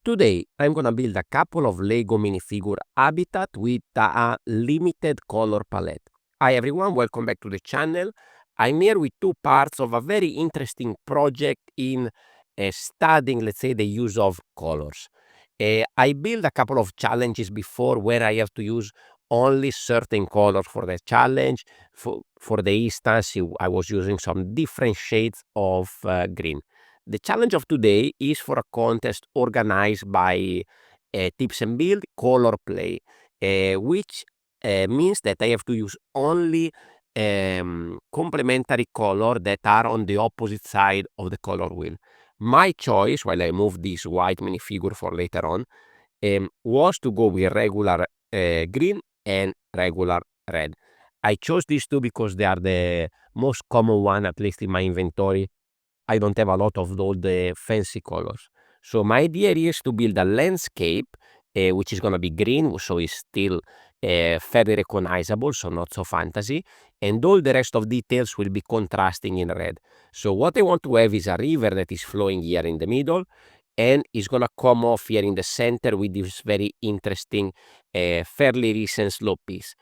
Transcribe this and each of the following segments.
Today I'm gonna build a couple of LEGO minifigure habitat with a limited color palette. Hi everyone, welcome back to the channel. I'm here with two parts of a very interesting project in studying, let's say, the use of colors. I built a couple of challenges before where I have to use only certain colors for the challenge. For the instance, I was using some different shades of green. The challenge of today is for a contest organized by Tips&Build Color Play, which means that I have to use only complementary color that are on the opposite side of the color wheel. My choice, while I move this white minifigure for later on, was to go with regular green and regular red. I chose these two because they are the most common one, at least in my inventory. I don't have a lot of all the fancy colors. So my idea is to build a landscape, which is going to be green, so it's still fairly recognizable, so not so fantasy. And all the rest of details will be contrasting in red. So what I want to have is a river that is flowing here in the middle, and it's going to come off here in the center with this very interesting, fairly recent slope piece.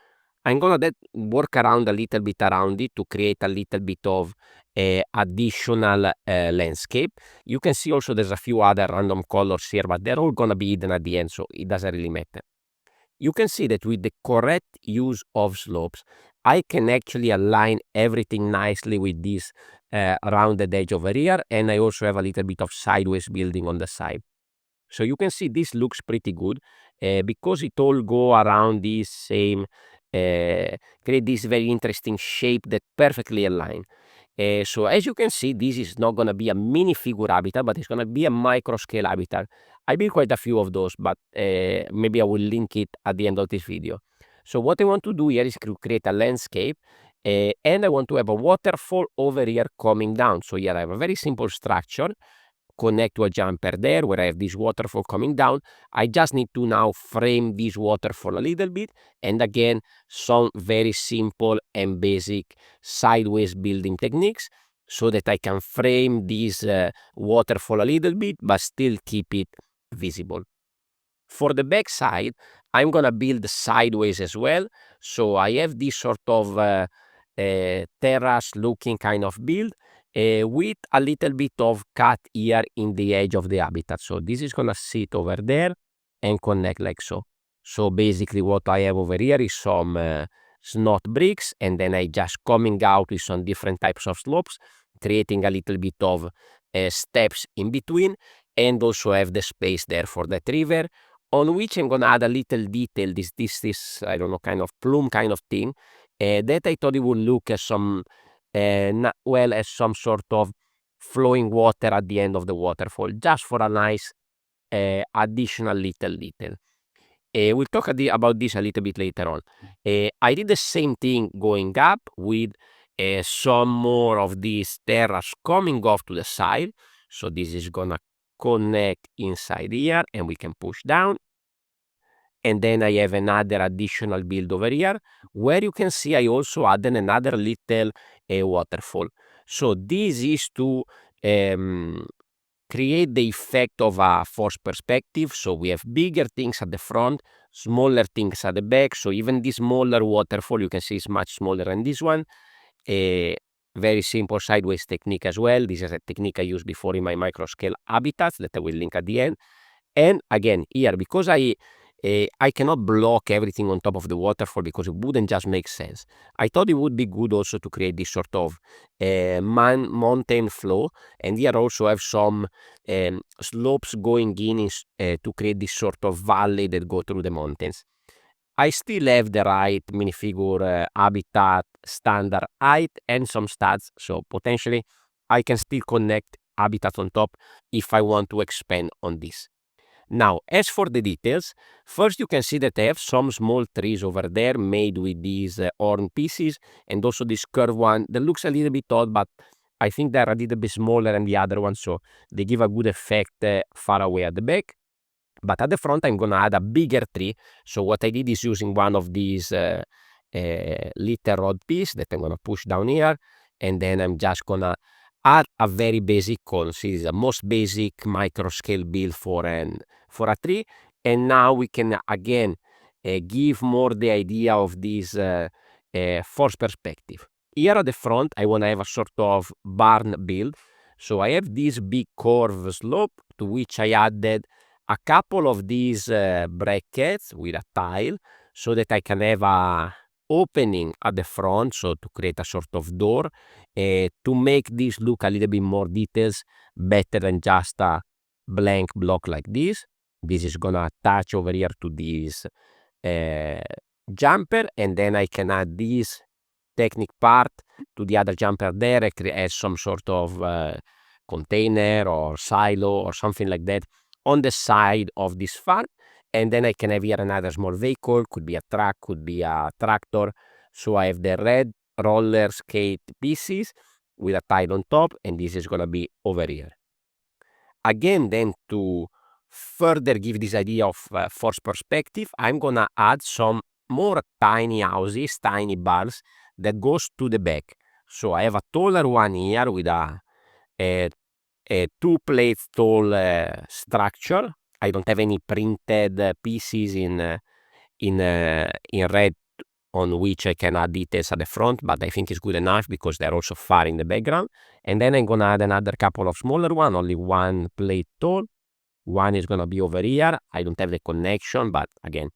I'm going to work around a little bit around it to create a little bit of additional landscape. You can see also there's a few other random colors here, but they're all going to be hidden at the end, so it doesn't really matter. You can see that with the correct use of slopes, I can actually align everything nicely with this rounded edge over here, and I also have a little bit of sideways building on the side. So you can see this looks pretty good because it all go around this same, create this very interesting shape that perfectly align. So as you can see, this is not going to be a minifigure habitat, but it's going to be a micro scale habitat. I built quite a few of those, but maybe I will link it at the end of this video. So what I want to do here is to create a landscape, and I want to have a waterfall over here coming down. So here I have a very simple structure, connect to a jumper there where I have this waterfall coming down. I just need to now frame this waterfall a little bit, and again some very simple and basic sideways building techniques so that I can frame this waterfall a little bit but still keep it visible. For the back side, I'm gonna build sideways as well, so I have this sort of terrace looking kind of build with a little bit of cut here in the edge of the habitat. So this is gonna sit over there and connect like so. So basically what I have over here is some snot bricks, and then I just coming out with some different types of slopes, creating a little bit of steps in between, and also have the space there for that river, on which I'm gonna add a little detail, this I don't know, kind of plume kind of thing, that I thought it would look as some as some sort of flowing water at the end of the waterfall, just for a nice additional little detail. We'll talk about this a little bit later on. I did the same thing going up with some more of this terrace coming off to the side. So this is gonna connect inside here, and we can push down. And then I have another additional build over here where you can see I also added another little waterfall. So this is to create the effect of a forced perspective. So we have bigger things at the front, smaller things at the back. So even this smaller waterfall you can see is much smaller than this one. A very simple sideways technique as well. This is a technique I used before in my micro scale habitats that I will link at the end. And again here, because I cannot block everything on top of the waterfall because it wouldn't just make sense. I thought it would be good also to create this sort of mountain flow, and here also have some slopes going in to create this sort of valley that go through the mountains. I still have the right minifigure habitat standard height and some stats, so potentially I can still connect habitats on top if I want to expand on this. Now, as for the details, first you can see that I have some small trees over there made with these horn pieces, and also this curved one that looks a little bit odd, but I think they're a little bit smaller than the other one, so they give a good effect far away at the back. But at the front, I'm going to add a bigger tree. So what I did is using one of these little rod piece that I'm going to push down here, and then I'm just going to add a very basic column. See, this is the most basic micro scale build for a tree. And now we can again give more the idea of this force perspective. Here at the front, I want to have a sort of barn build. So I have this big curve slope to which I added a couple of these brackets with a tile so that I can have a opening at the front, so to create a sort of door, to make this look a little bit more details, better than just a blank block like this. This is gonna attach over here to this jumper, and then I can add this technique part to the other jumper there and create some sort of container or silo or something like that on the side of this farm. And then I can have here another small vehicle, could be a truck, could be a tractor. So I have the red roller skate pieces with a tile on top, and this is gonna be over here. Again, then to further give this idea of force perspective, I'm gonna add some more tiny houses, tiny bars that goes to the back. So I have a taller one here with a 2 plates tall structure. I don't have any printed pieces in red on which I can add details at the front, but I think it's good enough because they're also far in the background. And then I'm gonna add another couple of smaller one, only 1 plate tall. One is gonna be over here. I don't have the connection, but again,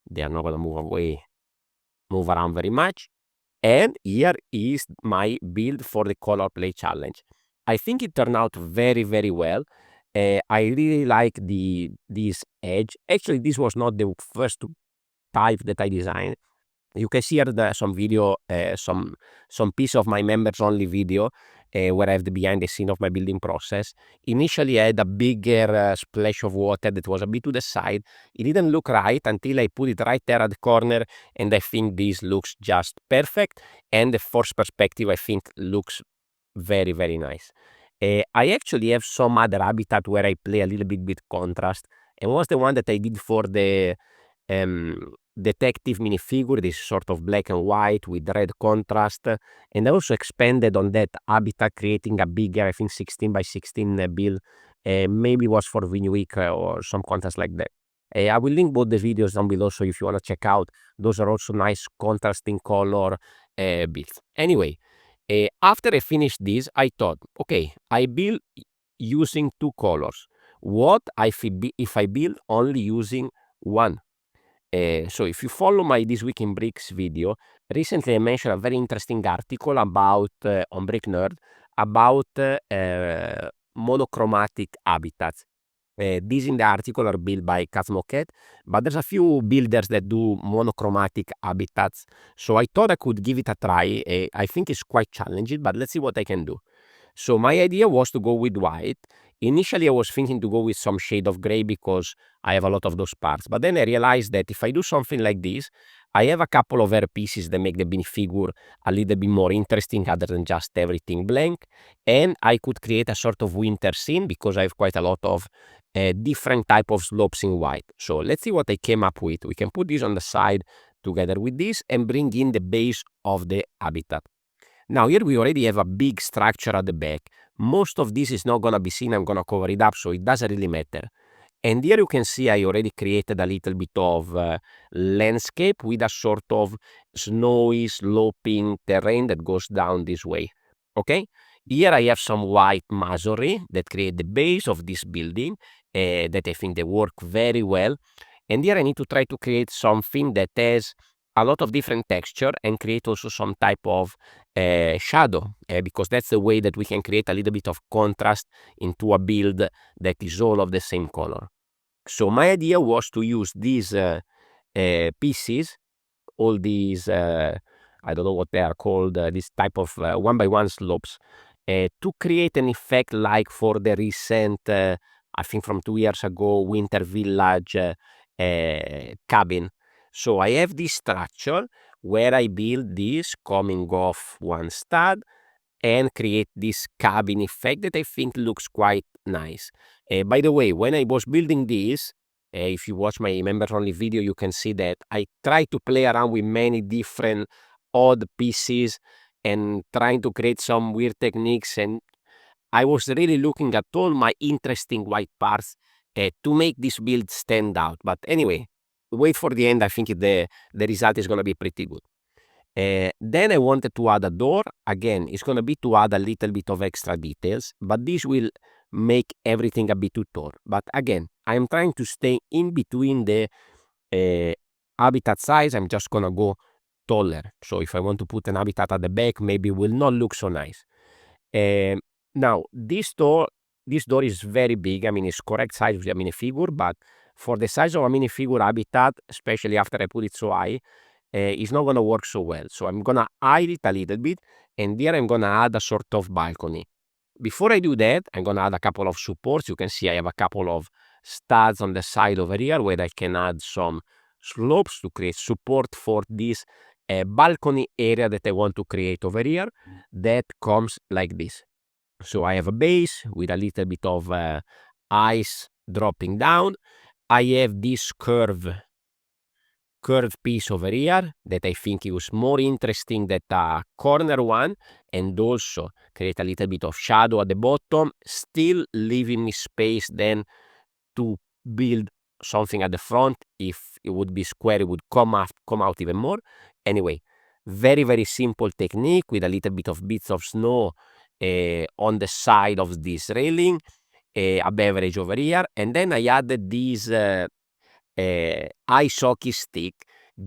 they are not gonna move around very much. And here is my build for the color play challenge. I think it turned out very, very well. I really like this edge. Actually, this was not the first type that I designed. You can see here some video, some piece of my members only video where I have the behind the scene of my building process. Initially, I had a bigger splash of water that was a bit to the side. It didn't look right until I put it right there at the corner, and I think this looks just perfect. And the force perspective, I think, looks very, very nice. I actually have some other habitat where I play a little bit with contrast, and was the one that I did for the detective minifigure, this sort of black and white with red contrast, and I also expanded on that habitat, creating a bigger, I think 16 by 16 build, maybe was for Vine Week or some contest like that. I will link both the videos down below, so if you want to check out, those are also nice contrasting color builds. Anyway, after I finished this, I thought, okay, I build using 2 colors. What if I build only using one? So if you follow my This Week in Bricks video, recently I mentioned a very interesting article about on Brick Nerd about monochromatic habitats. These in the article are built by Kazmoket, but there's a few builders that do monochromatic habitats. So I thought I could give it a try. I think it's quite challenging, but let's see what I can do. So my idea was to go with white. Initially, I was thinking to go with some shade of gray because I have a lot of those parts. But then I realized that if I do something like this, I have a couple of air pieces that make the minifigure a little bit more interesting other than just everything blank. And I could create a sort of winter scene because I have quite a lot of different type of slopes in white. So let's see what I came up with. We can put this on the side together with this and bring in the base of the habitat. Now here we already have a big structure at the back. Most of this is not going to be seen. I'm going to cover it up, so it doesn't really matter. And here you can see I already created a little bit of landscape with a sort of snowy sloping terrain that goes down this way. Okay? Here I have some white masonry that create the base of this building that I think they work very well. And here I need to try to create something that has a lot of different texture and create also some type of shadow because that's the way that we can create a little bit of contrast into a build that is all of the same color. So my idea was to use these pieces, all these, I don't know what they are called, this type of 1x1 slopes, to create an effect like for the recent, I think from 2 years ago, Winter Village cabin. So I have this structure where I build this coming off one stud and create this cabin effect that I think looks quite nice. By the way, when I was building this, if you watch my members only video, you can see that I try to play around with many different odd pieces and trying to create some weird techniques, and I was really looking at all my interesting white parts to make this build stand out. But anyway, wait for the end. I think the result is going to be pretty good. Then I wanted to add a door. Again, it's going to be to add a little bit of extra details, but this will make everything a bit too tall. But again, I'm trying to stay in between the habitat size. I'm just going to go taller. So if I want to put an habitat at the back, maybe it will not look so nice. Now, this door is very big. I mean, it's correct size with a minifigure, but for the size of a minifigure habitat, especially after I put it so high, it's not going to work so well. So I'm going to hide it a little bit, and there I'm going to add a sort of balcony. Before I do that, I'm going to add a couple of supports. You can see I have a couple of studs on the side over here where I can add some slopes to create support for this balcony area that I want to create over here that comes like this. So I have a base with a little bit of ice dropping down. I have this curved piece over here that I think is more interesting than the corner one, and also create a little bit of shadow at the bottom, still leaving me space then to build something at the front. If it would be square, it would come out even more. Anyway, very, very simple technique with a little bit of bits of snow on the side of this railing, a beverage over here, and then I added this ice hockey stick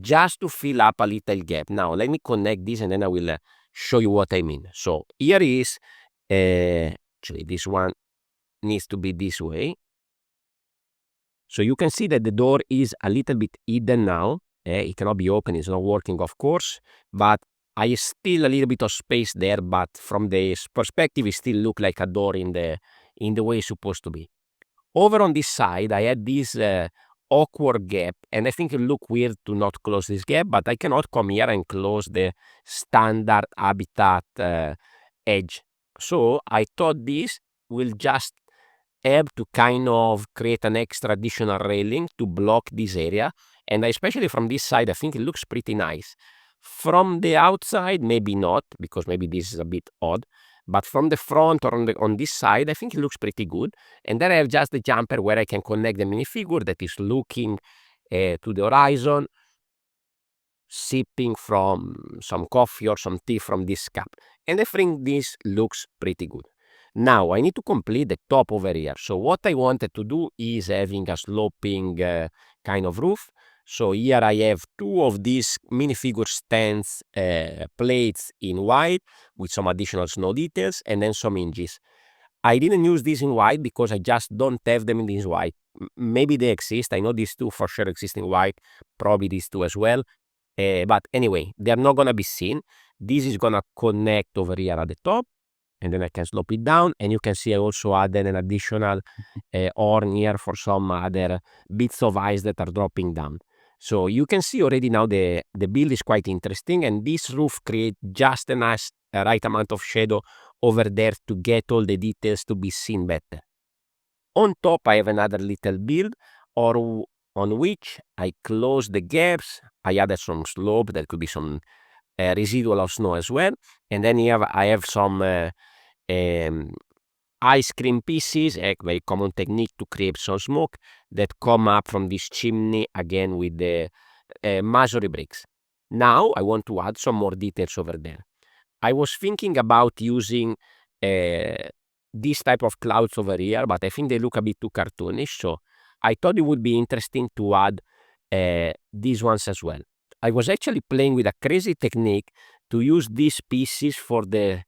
just to fill up a little gap. Now let me connect this and then I will show you what I mean. So here is actually this one needs to be this way. So you can see that the door is a little bit hidden now. It cannot be open, it's not working of course, but I still a little bit of space there, but from this perspective it still look like a door in the way it's supposed to be. Over on this side I had this awkward gap, and I think it look weird to not close this gap, but I cannot come here and close the standard habitat edge. So I thought this will just help to kind of create an extra additional railing to block this area, and especially from this side I think it looks pretty nice. From the outside maybe not, because maybe this is a bit odd, but from the front or on this side I think it looks pretty good. And then I have just the jumper where I can connect the minifigure that is looking to the horizon, sipping from some coffee or some tea from this cup, and I think this looks pretty good. Now I need to complete the top over here. So what I wanted to do is having a sloping kind of roof. So here I have two of these minifigure stands plates in white with some additional snow details and then some hinges. I didn't use these in white because I just don't have them in this white. Maybe they exist. I know these two for sure exist in white, probably these two as well. But anyway, they're not going to be seen. This is going to connect over here at the top, and then I can slope it down, and you can see I also added an additional horn here for some other bits of ice that are dropping down. So you can see already now the build is quite interesting, and this roof creates just a nice right amount of shadow over there to get all the details to be seen better. On top I have another little build on which I close the gaps. I added some slope, that could be some residual of snow as well, and then I have some ice cream pieces, a very common technique to create some smoke that come up from this chimney again with the masonry bricks. Now I want to add some more details over there. I was thinking about using this type of clouds over here, but I think they look a bit too cartoonish, so I thought it would be interesting to add these ones as well. I was actually playing with a crazy technique to use these pieces for the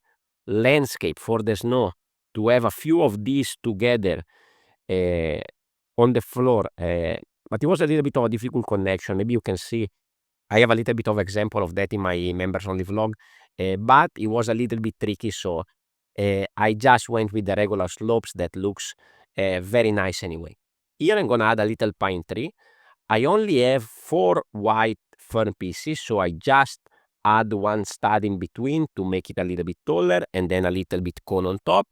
landscape, for the snow, to have a few of these together on the floor, but it was a little bit of a difficult connection. Maybe you can see I have a little bit of example of that in my members only vlog, but it was a little bit tricky, so I just went with the regular slopes that looks very nice anyway. Here I'm gonna add a little pine tree. I only have 4 white fern pieces, so I just add one stud in between to make it a little bit taller, and then a little bit cone on top.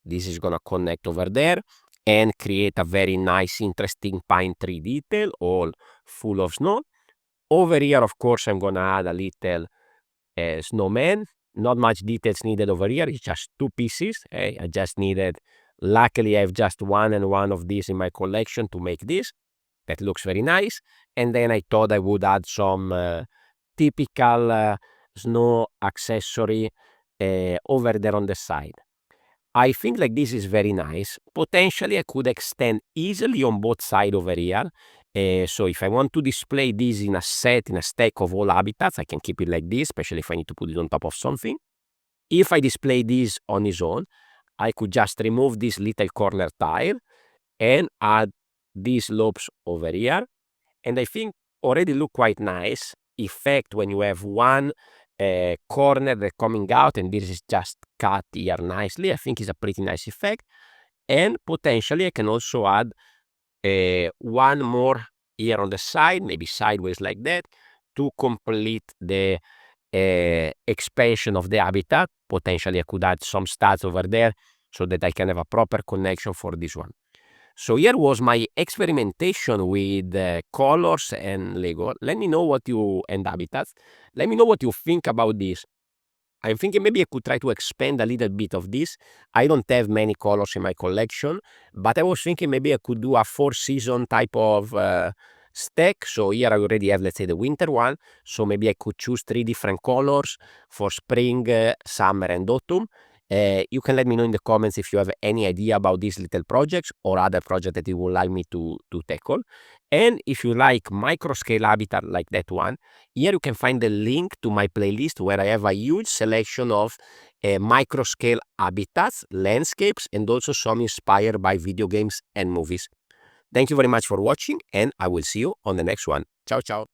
This is gonna connect over there and create a very nice interesting pine tree detail all full of snow. Over here of course I'm gonna add a little snowman Not much details needed over here. It's just two pieces. I just needed, luckily I have just one and one of these in my collection to make this. That looks very nice. And then I thought I would add some typical snow accessory over there on the side. I think like this is very nice. Potentially I could extend easily on both sides over here. So if I want to display this in a set, in a stack of all habitats, I can keep it like this, especially if I need to put it on top of something. If I display this on its own, I could just remove this little corner tile and add these lobes over here. And I think already look quite nice effect when you have one corner that coming out and this is just cut here nicely. I think it's a pretty nice effect. And potentially I can also add one more here on the side, maybe sideways like that, to complete the expansion of the habitat. Potentially I could add some stats over there so that I can have a proper connection for this one. So here was my experimentation with colors and Lego. Let me know what you, and habitats. Let me know what you think about this. I'm thinking maybe I could try to expand a little bit of this. I don't have many colors in my collection, but I was thinking maybe I could do a 4-season type of stack. So here I already have, let's say, the winter one. So maybe I could choose 3 different colors for spring, summer, and autumn. You can let me know in the comments if you have any idea about these little projects or other projects that you would like me to tackle. And if you like micro scale habitat like that one, here you can find the link to my playlist where I have a huge selection of micro scale habitats, landscapes, and also some inspired by video games and movies. Thank you very much for watching, and I will see you on the next one. Ciao, ciao.